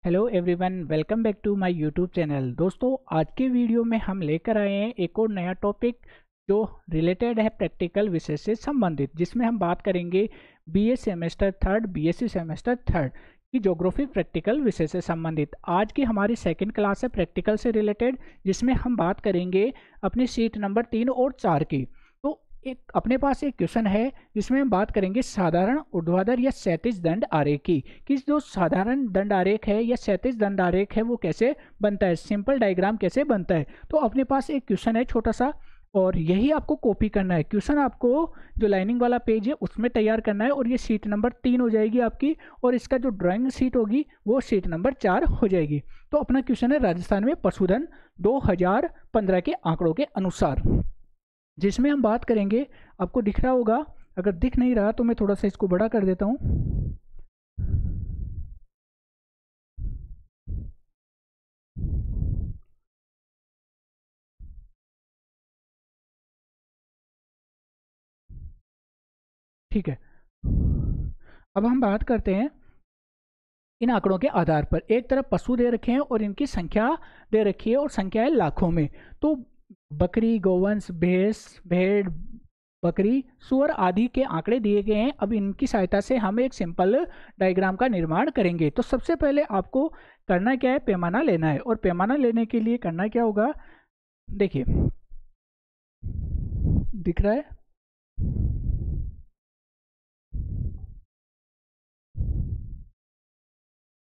Hello everyone, welcome back to my YouTube channel. दोस्तों, आज के वीडियो में हम लेकर आए हैं एक और नया टॉपिक जो रिलेटेड है प्रैक्टिकल विषय से संबंधित, जिसमें हम बात करेंगे BA semester third, BSc semester third की ज्योग्राफी प्रैक्टिकल विषय से संबंधित। आज की हमारी सेकंड क्लास है प्रैक्टिकल से रिलेटेड, जिसमें हम बात करेंगे अपनी सीट नंबर 3 और 4 की। तो एक अपने पास एक क्वेश्चन है जिसमें हम बात करेंगे साधारण ऊर्ध्वाधर या क्षैतिज दंड आरेख की, कि जो साधारण दंड आरेख है या क्षैतिज दंड आरेख है वो कैसे बनता है, सिंपल डायग्राम कैसे बनता है। तो अपने पास एक क्वेश्चन है छोटा सा, और यही आपको कॉपी करना है। क्वेश्चन आपको जो लाइनिंग वाला पेज है उसमें तैयार करना है, और ये सीट नंबर 3 हो जाएगी आपकी, और इसका जो ड्राइंग सीट होगी वो सीट नंबर 4 हो जाएगी। तो अपना क्वेश्चन है राजस्थान में पशुधन 2015 के आंकड़ों के अनुसार, जिसमें हम बात करेंगे। आपको दिख रहा होगा, अगर दिख नहीं रहा तो मैं थोड़ा सा इसको बड़ा कर देता हूँ। ठीक है, अब हम बात करते हैं इन आंकड़ों के आधार पर। एक तरफ पशु दे रखे हैं और इनकी संख्या दे रखी है, और संख्या है लाखों में। तो बकरी, गौवंश, भैंस, भेड़, बकरी, सुअर आदि के आंकड़े दिए गए हैं। अब इनकी सहायता से हम एक सिंपल डायग्राम का निर्माण करेंगे। तो सबसे पहले आपको करना क्या है, पैमाना लेना है। और पैमाना लेने के लिए करना क्या होगा, देखिए दिख रहा है।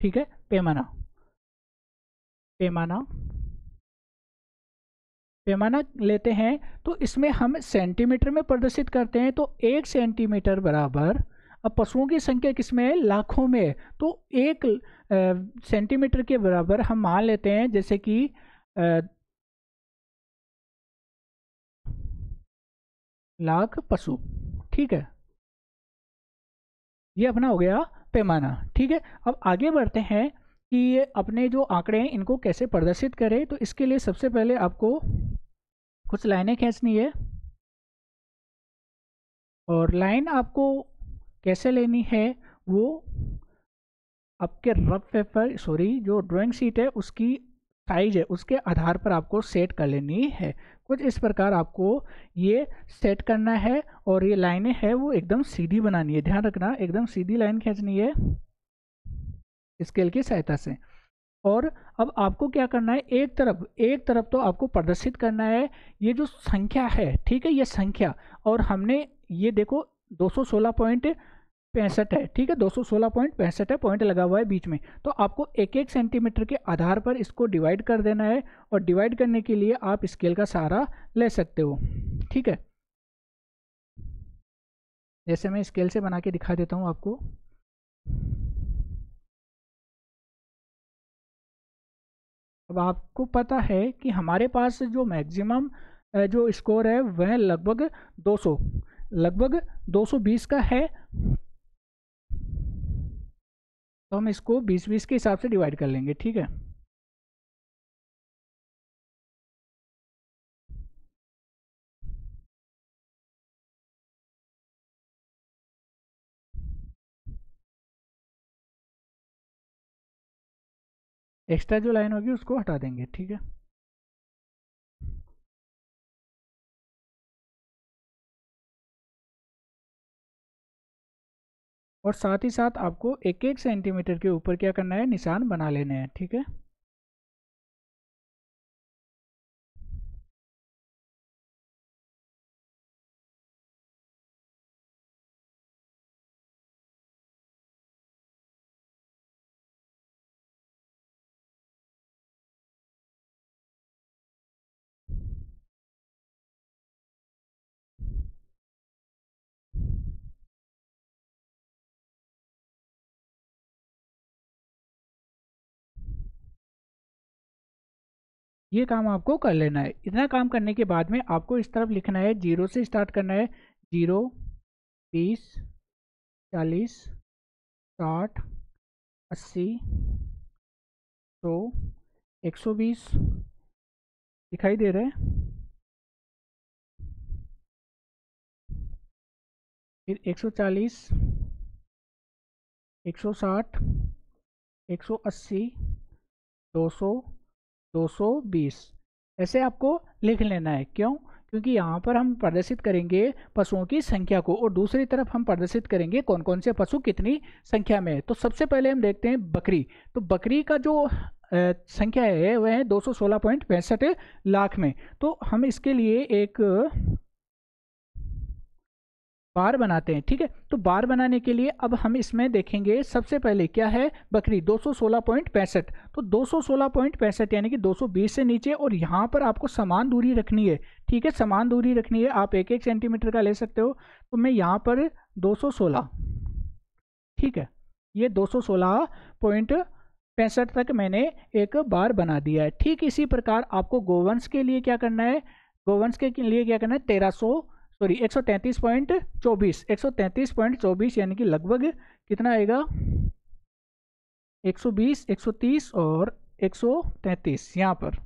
ठीक है, पैमाना पैमाना पैमाना लेते हैं। तो इसमें हम सेंटीमीटर में प्रदर्शित करते हैं। तो 1 सेंटीमीटर बराबर, अब पशुओं की संख्या किसमें है, लाखों में है। तो 1 सेंटीमीटर के बराबर हम मान लेते हैं, जैसे कि अ, लाख पशु। ठीक है, ये अपना हो गया पैमाना। ठीक है, अब आगे बढ़ते हैं कि ये अपने जो आंकड़े हैं इनको कैसे प्रदर्शित करें। तो इसके लिए सबसे पहले आपको कुछ लाइनें खींचनी है, और लाइन आपको कैसे लेनी है वो आपके रफ पेपर, सॉरी, जो ड्राइंग शीट है उसकी साइज है उसके आधार पर आपको सेट कर लेनी है। कुछ इस प्रकार आपको ये सेट करना है, और ये लाइनें हैं वो एकदम सीधी बनानी है। ध्यान रखना, एकदम सीधी लाइन खींचनी है स्केल की सहायता से। और अब आपको क्या करना है, एक तरफ तो आपको प्रदर्शित करना है ये जो संख्या है। ठीक है, ये संख्या, और हमने ये देखो 216.65 है। ठीक है, 216.65 है, पॉइंट लगा हुआ है बीच में। तो आपको 1 1 सेंटीमीटर के आधार पर इसको डिवाइड कर देना है, और डिवाइड करने के लिए आप स्केल का सहारा ले सकते हो। ठीक है, जैसे मैं स्केल से बना के दिखा देता हूँ आपको। अब आपको पता है कि हमारे पास जो मैक्सिमम जो स्कोर है वह लगभग 200, लगभग 220 का है। तो हम इसको 20-20 के हिसाब से डिवाइड कर लेंगे। ठीक है, एक्स्ट्रा जो लाइन होगी उसको हटा देंगे। ठीक है, और साथ ही साथ आपको 1 1 सेंटीमीटर के ऊपर क्या करना है, निशान बना लेने हैं। ठीक है, ये काम आपको कर लेना है। इतना काम करने के बाद में आपको इस तरफ लिखना है, जीरो से स्टार्ट करना है। 0, 20, 40, 60, 80, 100, 120 दिखाई दे रहे हैं। फिर 140, 160, 180, 200, 220 ऐसे आपको लिख लेना है। क्यों? क्योंकि यहाँ पर हम प्रदर्शित करेंगे पशुओं की संख्या को और दूसरी तरफ हम प्रदर्शित करेंगे कौन कौन से पशु कितनी संख्या में है। तो सबसे पहले हम देखते हैं बकरी। तो बकरी का जो संख्या है वह है 216.65 लाख में। तो हम इसके लिए एक बार बनाते हैं। ठीक है, तो बार बनाने के लिए अब हम इसमें देखेंगे सबसे पहले क्या है बकरी 216.65। तो 216.65 यानी कि 220 से नीचे और यहाँ पर आपको समान दूरी रखनी है। ठीक है, समान दूरी रखनी है, आप 1-1 सेंटीमीटर का ले सकते हो। तो मैं यहाँ पर 216, ठीक है, ये 216.65 तक मैंने एक बार बना दिया है। ठीक इसी प्रकार आपको गोवंश के लिए क्या करना है, गोवंश के लिए क्या करना है 133.24 यानी कि लगभग कितना आएगा 120, 130 और 133 यहाँ पर।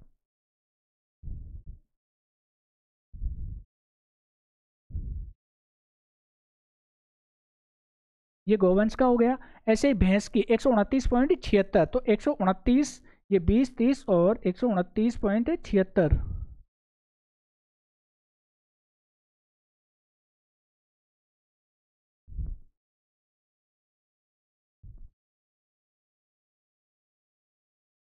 ये गोवंश का हो गया। ऐसे ही भैंस की 129.76, तो 129, ये 20, 30 और 129.76।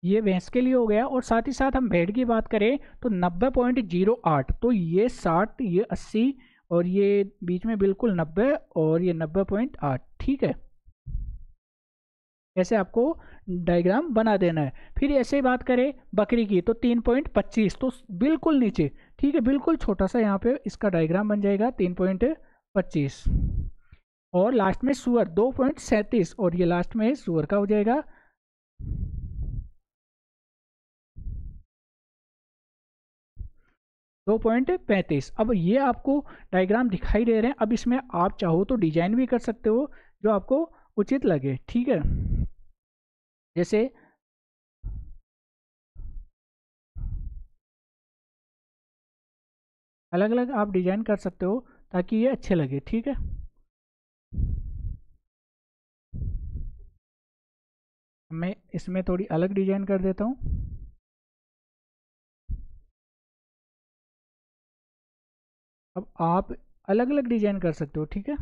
ये भैंस के लिए हो गया। और साथ ही साथ हम भेड़ की बात करें तो 90.08, तो ये 60, ये 80 और ये बीच में बिल्कुल 90 और ये 90.8। ठीक है, ऐसे आपको डायग्राम बना देना है। फिर ऐसे बात करें बकरी की तो 3.25, तो बिल्कुल नीचे। ठीक है, बिल्कुल छोटा सा यहाँ पे इसका डायग्राम बन जाएगा 3.25। और लास्ट में सुअर 2.37 और ये लास्ट में सुअर का हो जाएगा 2.35। अब ये आपको डायग्राम दिखाई दे रहे हैं। अब इसमें आप चाहो तो डिजाइन भी कर सकते हो जो आपको उचित लगे। ठीक है, जैसे अलग अलग आप डिजाइन कर सकते हो ताकि ये अच्छे लगे। ठीक है, मैं इसमें थोड़ी अलग डिजाइन कर देता हूँ। अब आप अलग अलग डिजाइन कर सकते हो। ठीक है,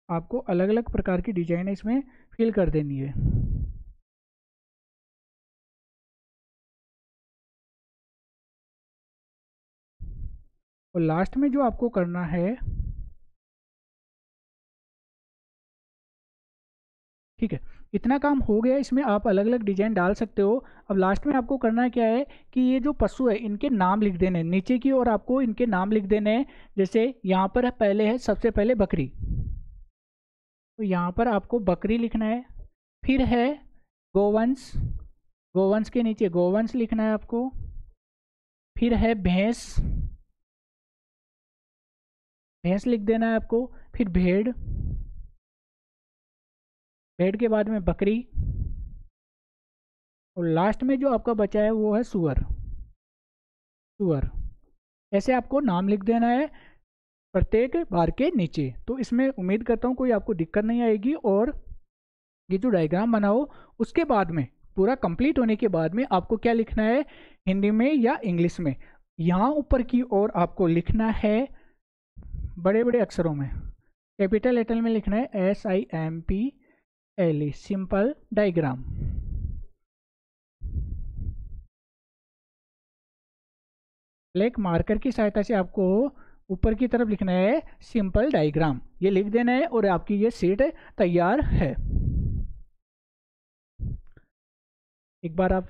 आपको अलग अलग प्रकार की डिजाइन इसमें फिल कर देनी है। और लास्ट में जो आपको करना है, ठीक है, इतना काम हो गया। इसमें आप अलग अलग डिजाइन डाल सकते हो। अब लास्ट में आपको करना क्या है कि ये जो पशु है इनके नाम लिख देने हैं नीचे की ओर, आपको इनके नाम लिख देने हैं। जैसे यहाँ पर पहले है सबसे पहले बकरी, तो यहाँ पर आपको बकरी लिखना है। फिर है गोवंश, गोवंश के नीचे गोवंश लिखना है आपको। फिर है भैंस, भैंस लिख देना है आपको। फिर भेड़, भेड़ के बाद में बकरी और लास्ट में जो आपका बचा है वो है सुअर, सुअर। ऐसे आपको नाम लिख देना है प्रत्येक बार के नीचे। तो इसमें उम्मीद करता हूँ कोई आपको दिक्कत नहीं आएगी। और ये जो डायग्राम बनाओ उसके बाद में पूरा कंप्लीट होने के बाद में आपको क्या लिखना है हिंदी में या इंग्लिश में। यहाँ ऊपर की ओर आपको लिखना है बड़े बड़े अक्षरों में, कैपिटल लेटर में लिखना है SIMPLE, simple diagram. Black marker की सहायता से आपको ऊपर की तरफ लिखना है सिंपल डायग्राम, ये लिख देना है और आपकी ये शीट तैयार है। एक बार आप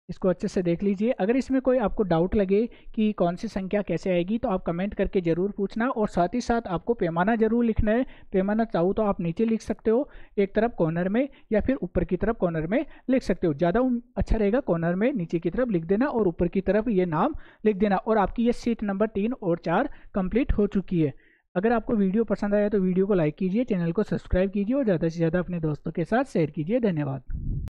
इसको अच्छे से देख लीजिए। अगर इसमें कोई आपको डाउट लगे कि कौन सी संख्या कैसे आएगी तो आप कमेंट करके ज़रूर पूछना। और साथ ही साथ आपको पैमाना ज़रूर लिखना है। पैमाना चाहो तो आप नीचे लिख सकते हो एक तरफ कॉर्नर में, या फिर ऊपर की तरफ कॉर्नर में लिख सकते हो। ज़्यादा अच्छा रहेगा कॉर्नर में नीचे की तरफ लिख देना और ऊपर की तरफ ये नाम लिख देना। और आपकी ये सीट नंबर 3 और 4 कंप्लीट हो चुकी है। अगर आपको वीडियो पसंद आया तो वीडियो को लाइक कीजिए, चैनल को सब्सक्राइब कीजिए और ज़्यादा से ज़्यादा अपने दोस्तों के साथ शेयर कीजिए। धन्यवाद।